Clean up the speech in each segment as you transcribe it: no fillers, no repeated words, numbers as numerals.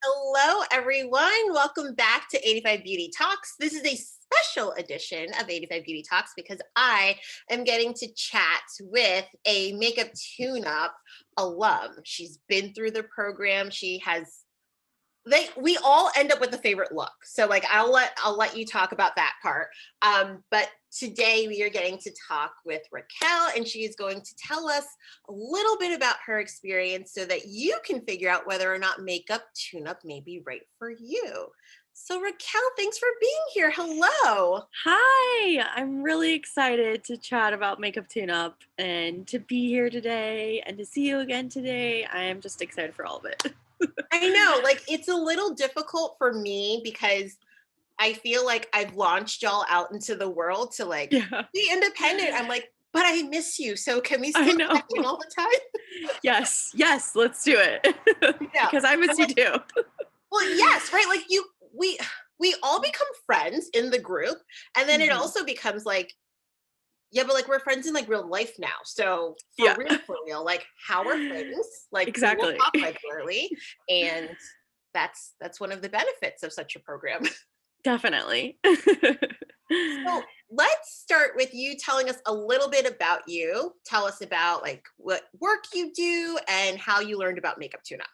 Hello, everyone. Welcome back to 85 Beauty Talks. This is a special edition of 85 Beauty Talks because I am getting to chat with a Makeup TuneUp alum. She's been through the program. She has we all end up with a favorite look. So like I'll let you talk about that part. But today we are getting to talk with Raquel, and she is going to tell us a little bit about her experience so that you can figure out whether or not makeup tune-up may be right for you. So Raquel, thanks for being here. Hello. Hi, I'm really excited to chat about Makeup TuneUp and to be here today and to see you again today. I am just excited for all of it. I know, like it's a little difficult for me because I feel like I've launched y'all out into the world to like Yeah, be independent. I'm like, but I miss you. So can we I still know. check in all the time? Yes, let's do it. Yeah. Because I I'm miss you like, too. well, yes, right. Like we all become friends in the group. And then it Mhm. also becomes like, yeah, but like we're friends in like real life now. So Yeah, for real, like how are things? Like we will exactly. talk regularly. And that's one of the benefits of such a program. Definitely. So let's start with you telling us a little bit about you. Tell us about like what work you do and how you learned about makeup tuna.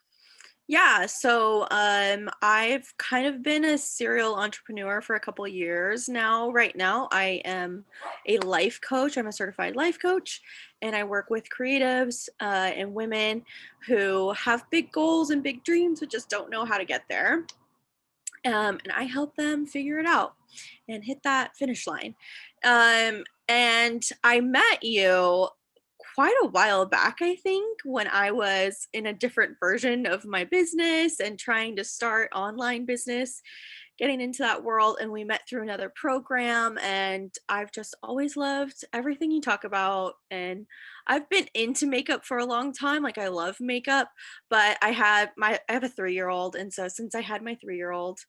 Yeah, so I've kind of been a serial entrepreneur for a couple years now. Right now, I am a life coach. I'm a certified life coach, and I work with creatives and women who have big goals and big dreams but just don't know how to get there. And I help them figure it out and hit that finish line. And I met you quite a while back, I think, when I was in a different version of my business and trying to start online business, getting into that world. And we met through another program. And I've just always loved everything you talk about. And I've been into makeup for a long time. Like, I love makeup, but I have a 3 year old. And so since I had my 3 year old,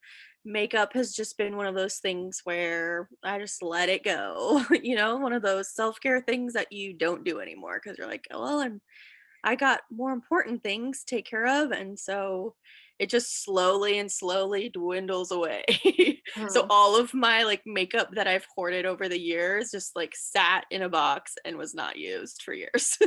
makeup has just been one of those things where I just let it go. One of those self-care things that you don't do anymore because you're like, "Oh, well, I got more important things to take care of." And so it just slowly and slowly dwindles away. So Mhm. all of my like makeup that I've hoarded over the years just like sat in a box and was not used for years.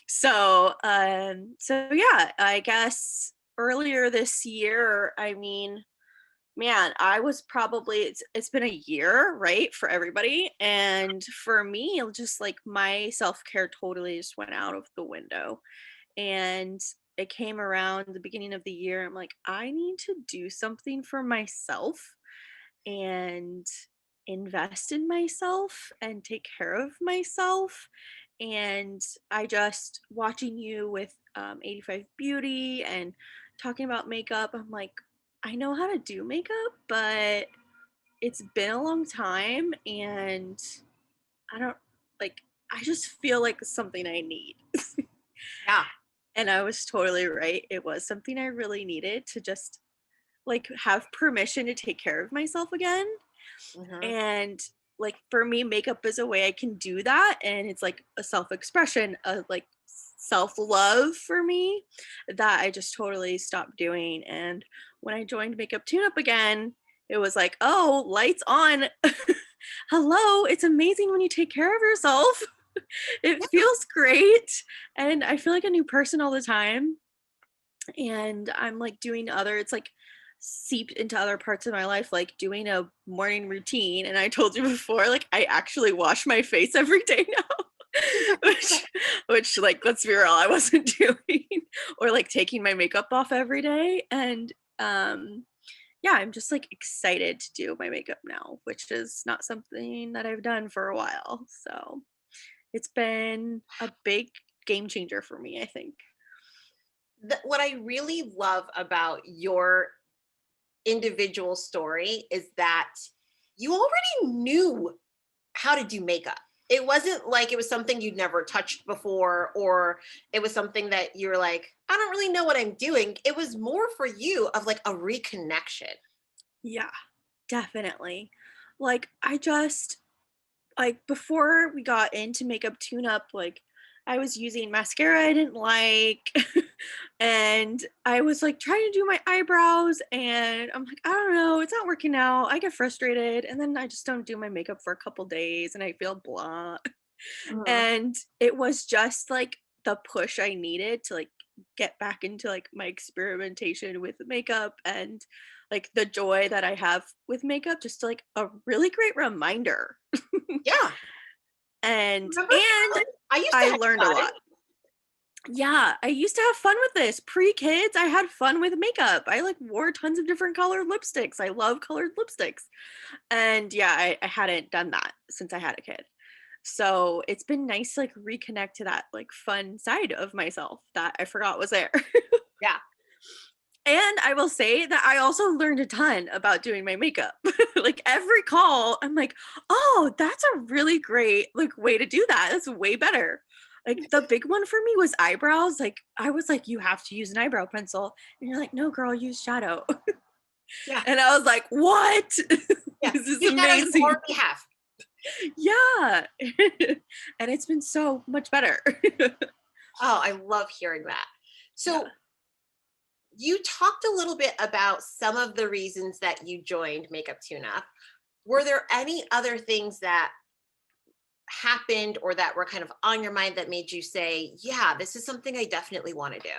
So yeah, I guess earlier this year, I mean, man, I was probably it's been a year, right, for everybody. And for me, it just like my self-care totally just went out of the window. And it came around the beginning of the year. I'm like, I need to do something for myself and invest in myself and take care of myself. And I just watching you with 85 Beauty and talking about makeup, I'm like, I know how to do makeup, but it's been a long time and I don't like, I just feel like it's something I need. Yeah. And I was totally right. It was something I really needed to just like have permission to take care of myself again. Mhm. And like for me, makeup is a way I can do that. And it's like a self expression of like self love for me that I just totally stopped doing. And when I joined Makeup Tune Up again, it was like, oh, lights on. Hello, it's amazing when you take care of yourself. It Yeah. feels great. And I feel like a new person all the time. And I'm like doing it's like seeped into other parts of my life, like doing a morning routine. And I told you before, like I actually wash my face every day now. which like let's be real, I wasn't doing, or like taking my makeup off every day. And yeah, I'm just like excited to do my makeup now, which is not something that I've done for a while. So it's been a big game changer for me, I think. What I really love about your individual story is that you already knew how to do makeup. It wasn't like it was something you'd never touched before, or it was something that you were like, I don't really know what I'm doing. It was more for you of like a reconnection. Yeah, definitely. Like I just like before we got into makeup tune up, like I was using mascara I didn't like, And I was like trying to do my eyebrows and I'm like, I don't know, it's not working out. I get frustrated and then I just don't do my makeup for a couple days and I feel blah. Mhm. And it was just like the push I needed to like get back into like my experimentation with makeup and like the joy that I have with makeup, just like a really great reminder. Yeah. Remember And college? I used to I have learned a fun. lot. Yeah, I used to have fun with this. Pre-kids, I had fun with makeup. I like wore tons of different colored lipsticks. I love colored lipsticks. And yeah, I hadn't done that since I had a kid. So it's been nice to like reconnect to that like fun side of myself that I forgot was there. Yeah. And I will say that I also learned a ton about doing my makeup. Like every call, I'm like, "Oh, that's a really great like way to do that. That's way better." Like the big one for me was eyebrows. Like I was like, "You have to use an eyebrow pencil." And you're like, "No, girl, use shadow." Yeah. And I was like, "What? Yeah. This is Use shadow you amazing." already have. Yeah. And it's been so much better. Oh, I love hearing that. Yeah. So you talked a little bit about some of the reasons that you joined Makeup Tune-Up. Were there any other things that happened or that were kind of on your mind that made you say, yeah, this is something I definitely want to do?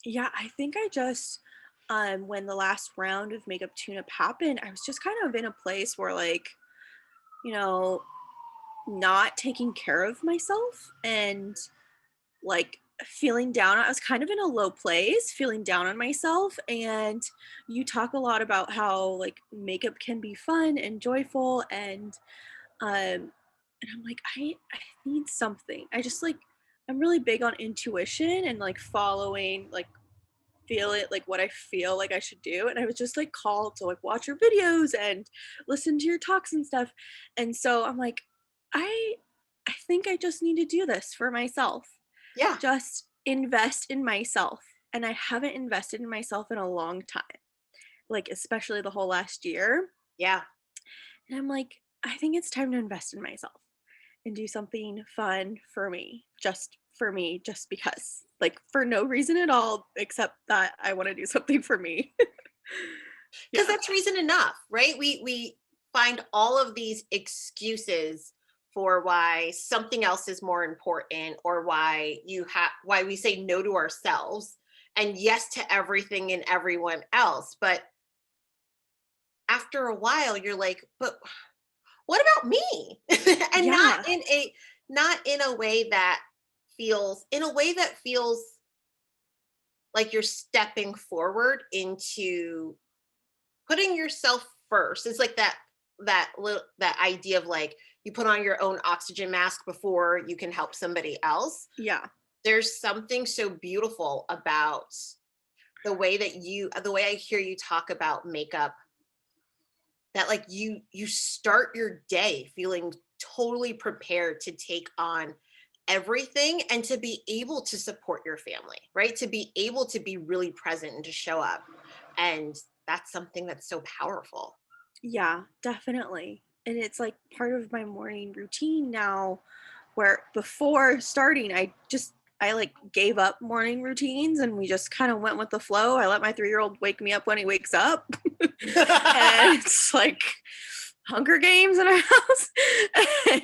Yeah, I think I just when the last round of Makeup Tune-Up happened, I was just kind of in a place where like, you know, not taking care of myself and like feeling down. I was kind of in a low place, feeling down on myself. And you talk a lot about how like makeup can be fun and joyful and I'm like, I need something. I just like I'm really big on intuition and like following like feel it like what I feel like I should do. And I was just like called to like watch your videos and listen to your talks and stuff. And so I'm like, I I think I just need to do this for myself. Yeah. Just invest in myself. And I haven't invested in myself in a long time. Like especially the whole last year. Yeah. And I'm like, I think it's time to invest in myself and do something fun for me, just because. Like for no reason at all, except that I want to do something for me. Because Yeah. that's reason enough, right? We find all of these excuses for why something else is more important or why we say no to ourselves and yes to everything and everyone else. But after a while you're like, but what about me? And Yeah. not in a way that feels like you're stepping forward into putting yourself first. It's like that idea of like you put on your own oxygen mask before you can help somebody else. Yeah. There's something so beautiful about the way I hear you talk about makeup, that like you start your day feeling totally prepared to take on everything and to be able to support your family, right? To be able to be really present and to show up. And that's something that's so powerful. Yeah, definitely. And it's like part of my morning routine now where before starting I like gave up morning routines and we just kind of went with the flow. I let my 3-year-old wake me up when he wakes up. And it's like Hunger Games in our house. and,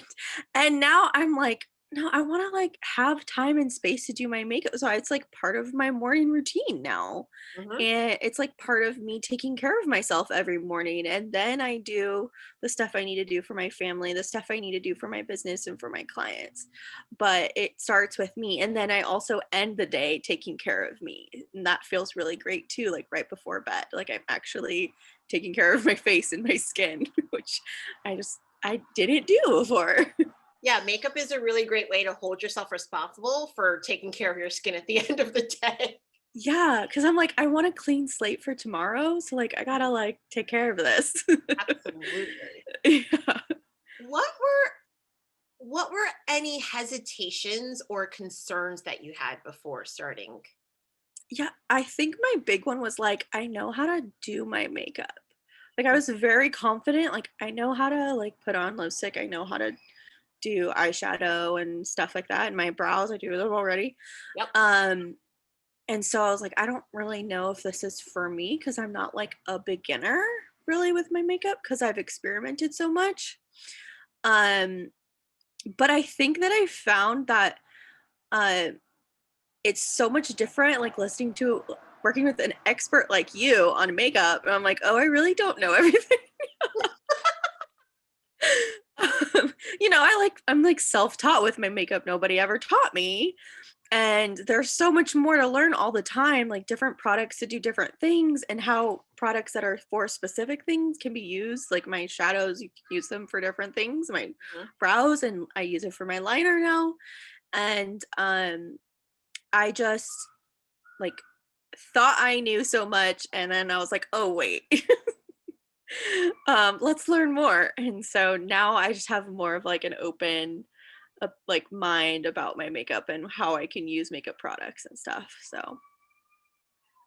and now I'm like, no, I want to like have time and space to do my makeup. So it's like part of my morning routine now. Mhm. And it's like part of me taking care of myself every morning. And then I do the stuff I need to do for my family, the stuff I need to do for my business and for my clients. But it starts with me. And then I also end the day taking care of me. And that feels really great too, like right before bed. Like I'm actually taking care of my face and my skin, which I didn't do before. Yeah, makeup is a really great way to hold yourself responsible for taking care of your skin at the end of the day. Yeah, because I'm like, I want a clean slate for tomorrow. So like I gotta like take care of this. Absolutely. Yeah. What were what were any hesitations or concerns that you had before starting? Yeah, I think my big one was like, I know how to do my makeup. Like I was very confident, like I know how to like put on lipstick, I know how to do eyeshadow and stuff like that. And my brows, I do them already. Yep. Um And so I was like, I don't really know if this is for me because I'm not like a beginner really with my makeup because I've experimented so much. Um, but I think that I found that uh, it's so much different, like listening to working with an expert like you on makeup. And I'm like, oh, I really don't know everything. I'm like self-taught with my makeup. Nobody ever taught me. And there's so much more to learn all the time, like different products to do different things and how products that are for specific things can be used. Like my shadows, you can use them for different things, my Mhm. brows, and I use it for my liner now. And I just like thought I knew so much, and then I was like, oh wait. Let's learn more. And so now I just have more of like an open like mind about my makeup and how I can use makeup products and stuff. So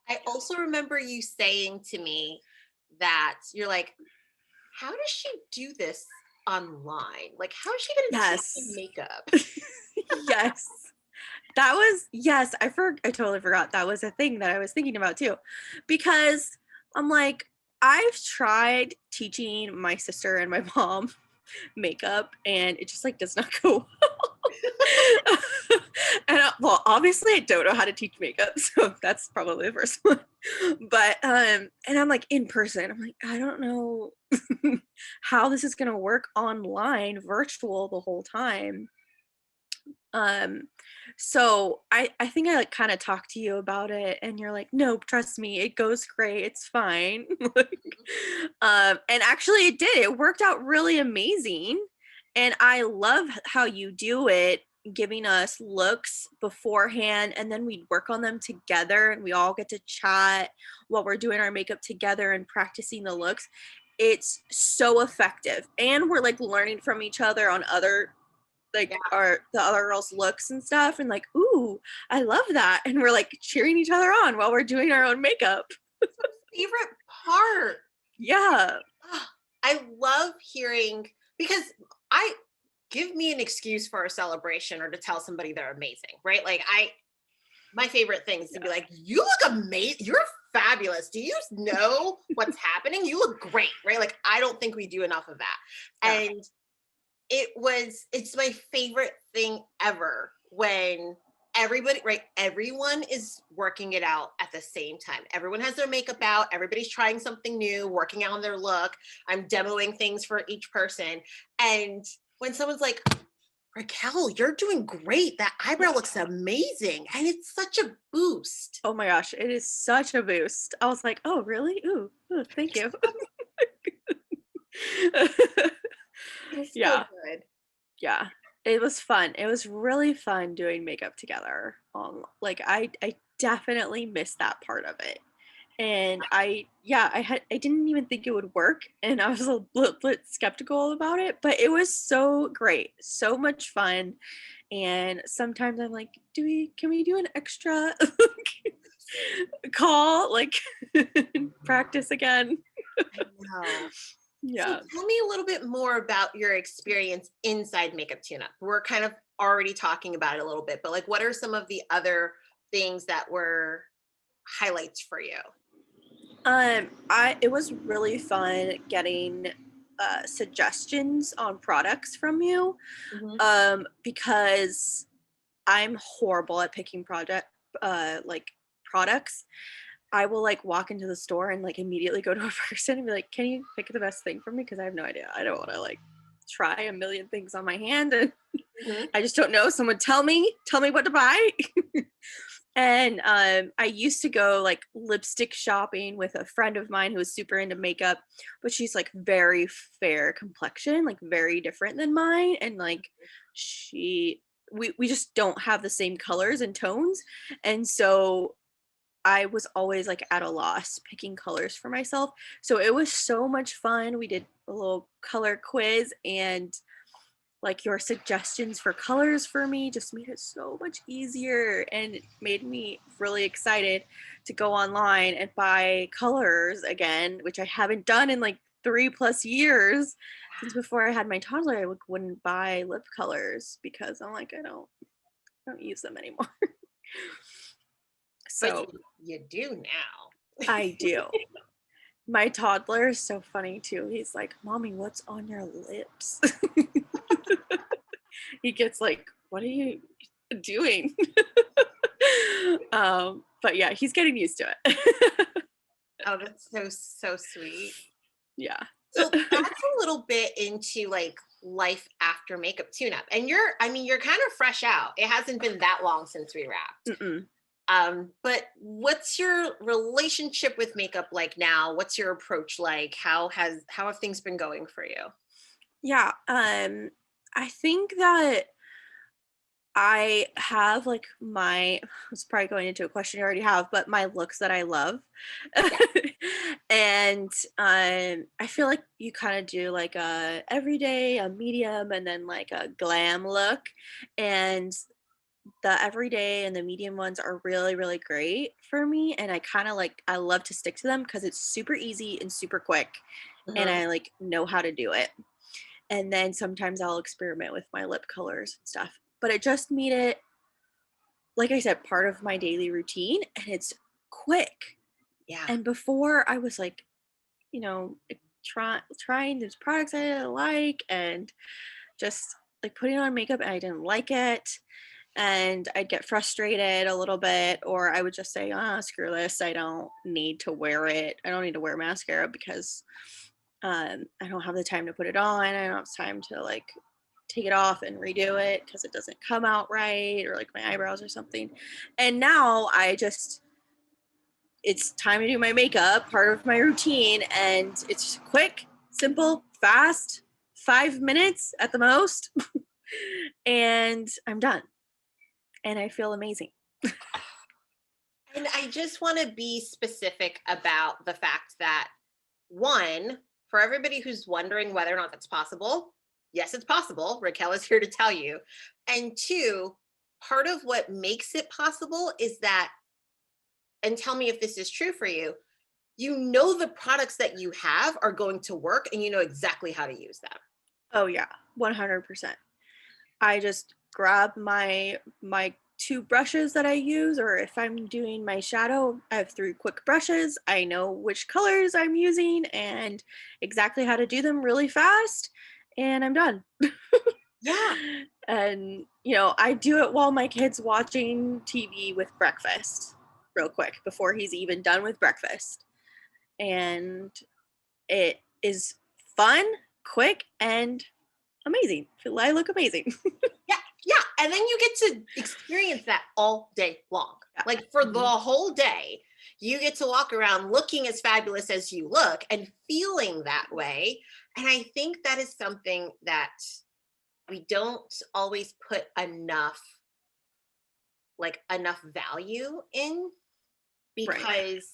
I also remember you saying to me that you're like, how does she do this online? Like, how is she going to teach me yes. makeup? Yes. I totally forgot that was a thing that I was thinking about too. Because I'm like, I've tried teaching my sister and my mom makeup and it just like does not go and well, obviously I don't know how to teach makeup, so that's probably the first one. But and I'm like in person, I'm like, I don't know how this is gonna work online, virtual the whole time. Um, so I think I like kind of talked to you about it, and you're like, nope, trust me, it goes great, it's fine. Like, and actually it did. It worked out really amazing, and I love how you do it, giving us looks beforehand, and then we work on them together, and we all get to chat while we're doing our makeup together and practicing the looks. It's so effective, and we're like learning from each other on other Yeah. like our the other girls looks and stuff, and like, ooh, I love that, and we're like cheering each other on while we're doing our own makeup. Favorite part. Yeah. Ah, I love hearing because I give me an excuse for a celebration or to tell somebody they're amazing, right? Like my favorite thing is to be Yeah. like, you look amazing. You're fabulous. Do you know what's happening? You look great, right? Like I don't think we do enough of that. Yeah. And it's my favorite thing ever when everybody, right, everyone is working it out at the same time. Everyone has their makeup out, everybody's trying something new, working out on their look. I'm demoing things for each person, and when someone's like, Raquel, you're doing great, that eyebrow Yeah. looks amazing, and it's such a boost. Oh my gosh, it is such a boost. I was like, oh really? Ooh, thank you. It's so Yeah. good. Yeah. It was fun. It was really fun doing makeup together. Like I definitely missed that part of it. And I didn't even think it would work, and I was a little bit skeptical about it, but it was so great, so much fun. And sometimes I'm like, can we do an extra call, like practice again? I know. So Yeah. tell me a little bit more about your experience inside Makeup TuneUp. We're kind of already talking about it a little bit, but like what are some of the other things that were highlights for you? I it was really fun getting suggestions on products from you, Mhm. because I'm horrible at picking like products. I will like walk into the store and like immediately go to a person and be like, "Can you pick the best thing for me?" Because I have no idea. I don't want to like try a million things on my hand, and Mhm. I just don't know. Someone tell me what to buy. And I used to go like lipstick shopping with a friend of mine who was super into makeup, but she's like very fair complexion, like very different than mine. And like she we just don't have the same colors and tones. And so I was always like at a loss picking colors for myself. So it was so much fun. We did a little color quiz, and like your suggestions for colors for me just made it so much easier, and it made me really excited to go online and buy colors again, which I haven't done in like 3+ years. Since before I had my toddler, I wouldn't buy lip colors because I'm like, I don't use them anymore. But So you do now. I do. My toddler is so funny too. He's like, "Mommy, what's on your lips?" He gets like, "What are you doing?" But yeah, he's getting used to it. Oh, that's so sweet. Yeah. So that's a little bit into like life after makeup tune-up. And you're kind of fresh out. It hasn't been that long since we wrapped. Mm-mm. But what's your relationship with makeup like now? What's your approach like? How have things been going for you? Yeah. I think that I have like my it's probably going into a question you already have, but my looks that I love. Yeah. And I feel like you kind of do like a everyday, a medium, and then like a glam look. And the everyday and the medium ones are really, really great for me. And I kind of like I love to stick to them because it's super easy and super quick. And Mhm. I like know how to do it. And then sometimes I'll experiment with my lip colors and stuff. But I just made it, like I said, part of my daily routine and it's quick. Yeah. And before I was like, you know, trying these products I didn't like and just like putting on makeup and I didn't like it. And I'd get frustrated a little bit, or I would just say, ah, screw this. I don't need to wear it. I don't need to wear mascara because I don't have the time to put it on. I don't have time to like take it off and redo it because it doesn't come out right or like my eyebrows or something. And now it's time to do my makeup, part of my routine, and it's quick, simple, fast, 5 minutes at the most, and I'm done. And I feel amazing. And I just want to be specific about the fact that one, for everybody who's wondering whether or not that's possible, yes, it's possible. Raquel is here to tell you. And two, part of what makes it possible is that, and tell me if this is true for you, you know the products that you have are going to work and you know exactly how to use them. Oh yeah, 100%. I just grab my two brushes that I use, or if I'm doing my shadow, I have three quick brushes. I know which colors I'm using and exactly how to do them really fast, and I'm done. Yeah. And I do it while my kid's watching TV with breakfast, real quick before he's even done with breakfast, and it is fun, quick, and amazing. I look amazing. Yeah. Yeah. And then you get to experience that all day long. Yeah. Like for the Mhm. whole day, you get to walk around looking as fabulous as you look and feeling that way. And I think that is something that we don't always put enough value in Right. because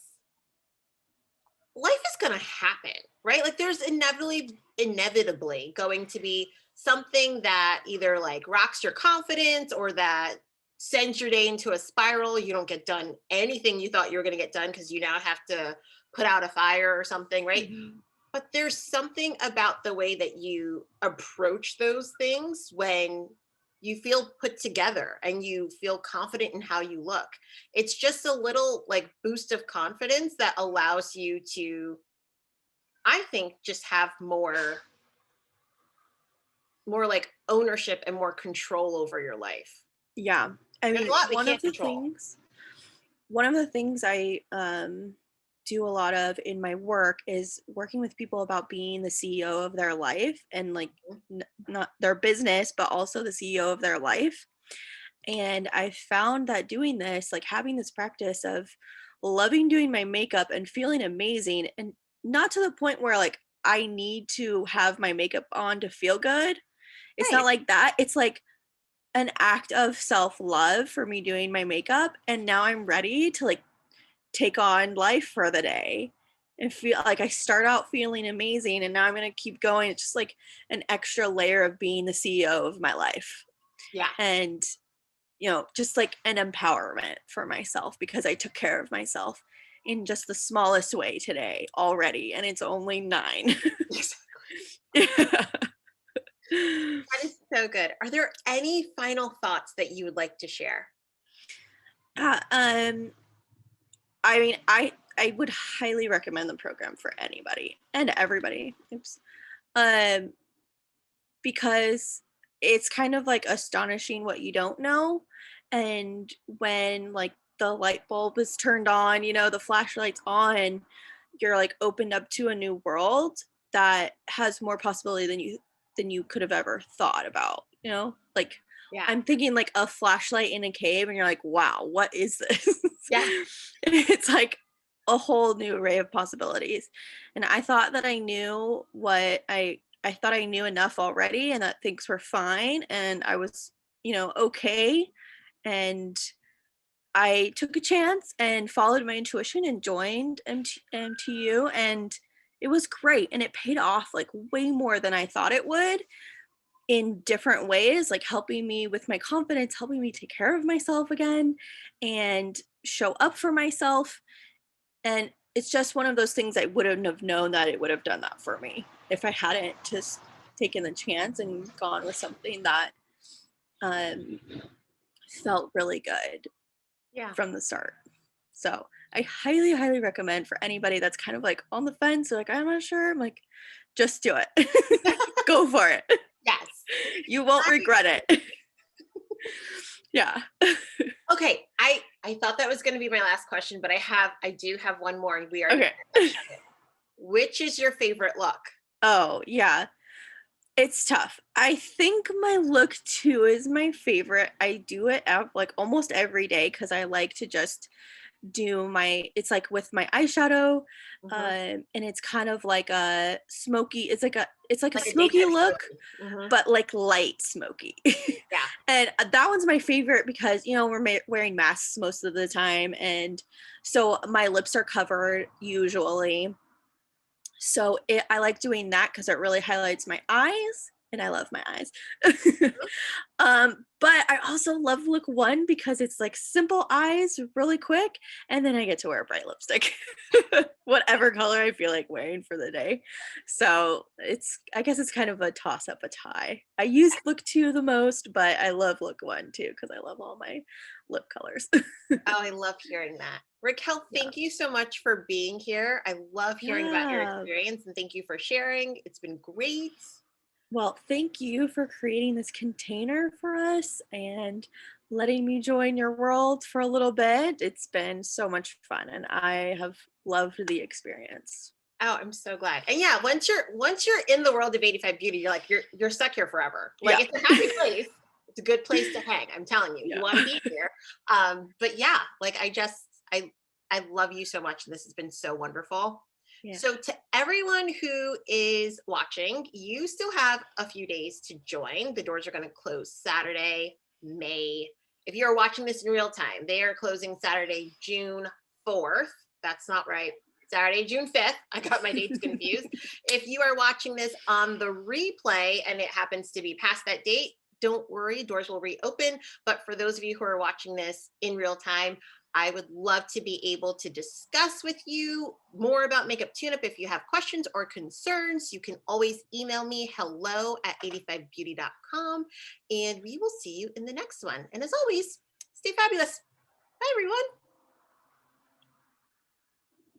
life is going to happen, right? Like there's inevitably going to be something that either like rocks your confidence or that sends your day into a spiral. You don't get done anything you thought you were going to get done because you now have to put out a fire or something, right? Mhm. But there's something about the way that you approach those things when you feel put together and you feel confident in how you look. It's just a little like boost of confidence that allows you to, I think, just have more like ownership and more control over your life. Yeah. I There's a mean, lot we one of can't the control. things one of the things I do a lot of in my work is working with people about being the CEO of their life and like not their business, but also the CEO of their life. And I found that doing this, like having this practice of loving doing my makeup and feeling amazing, and not to the point where like I need to have my makeup on to feel good. It's not Right. like that. It's like an act of self-love for me doing my makeup, and now I'm ready to like take on life for the day and feel like I start out feeling amazing and now I'm going to keep going. It's just like an extra layer of being the CEO of my life. Yeah. And just like an empowerment for myself because I took care of myself in just the smallest way today already and it's only 9. Yes. Yeah. That is so good. Are there any final thoughts that you would like to share? Uh, um I mean, I would highly recommend the program for anybody and everybody. Oops. Um, because it's kind of like astonishing what you don't know. And when like the light bulb is turned on, you know, the flashlight's on, you're like opened up to a new world that has more possibility than you could have ever thought about, you know? Like Yeah. I'm thinking like a flashlight in a cave and you're like, wow, what is this? Yeah. It's like a whole new array of possibilities. And I thought that I knew what I thought I knew enough already and that things were fine and I was, you know, okay. And I took a chance and followed my intuition and joined MTU, and it was great and it paid off like way more than I thought it would in different ways, like helping me with my confidence, helping me take care of myself again and show up for myself. And it's just one of those things I wouldn't have known that it would have done that for me if I hadn't just taken the chance and gone with something that um, felt really good Yeah. from the start. So I highly, highly recommend for anybody that's kind of like on the fence, or like, I'm not sure. I'm like, just do it. Go for it. Yes. You won't regret it. Yeah. Okay. I thought that was going to be my last question, but I do have one more, and we already Okay. touched on it. Which is your favorite look? Oh, yeah. It's tough. I think my look 2 is my favorite. I do it out like almost every day because I like to just do it's like with my eyeshadow, Mhm. and it's kind of like a smoky, it's like a Like a smoky daytime look, show. Mhm. but like light smoky. Yeah. And that one's my favorite because, you know, we're wearing masks most of the time, and so my lips are covered usually, so I like doing that because it really highlights my eyes, and I love my eyes. But I also love look 1 because it's like simple eyes, really quick, and then I get to wear a bright lipstick, whatever color I feel like wearing for the day. So I guess it's kind of a toss up, a tie. I use look 2 the most, but I love look 1 too because I love all my lip colors. Oh, I love hearing that. Raquel, Yeah. thank you so much for being here. I love hearing about your Yeah. experience, and thank you for sharing. It's been great. Well, thank you for creating this container for us and letting me join your world for a little bit. It's been so much fun and I have loved the experience. Oh, I'm so glad. And yeah, once you're in the world of 85 Beauty, you're like you're stuck here forever. Like Yeah. it's a happy place. It's a good place to hang. I'm telling you, you Yeah. want to be here. But yeah, like I love you so much. This has been so wonderful. Yeah. So to everyone who is watching, you still have a few days to join. The doors are going to close Saturday, May. If you're watching this in real time, they are closing Saturday, June 4th. That's not right. Saturday, June 5th. I got my dates confused. If you are watching this on the replay and it happens to be past that date, don't worry, doors will reopen. But for those of you who are watching this in real time, I would love to be able to discuss with you more about Makeup TuneUp. If you have questions or concerns, you can always email me hello@85beauty.com, and we will see you in the next one. And as always, stay fabulous. Bye, everyone.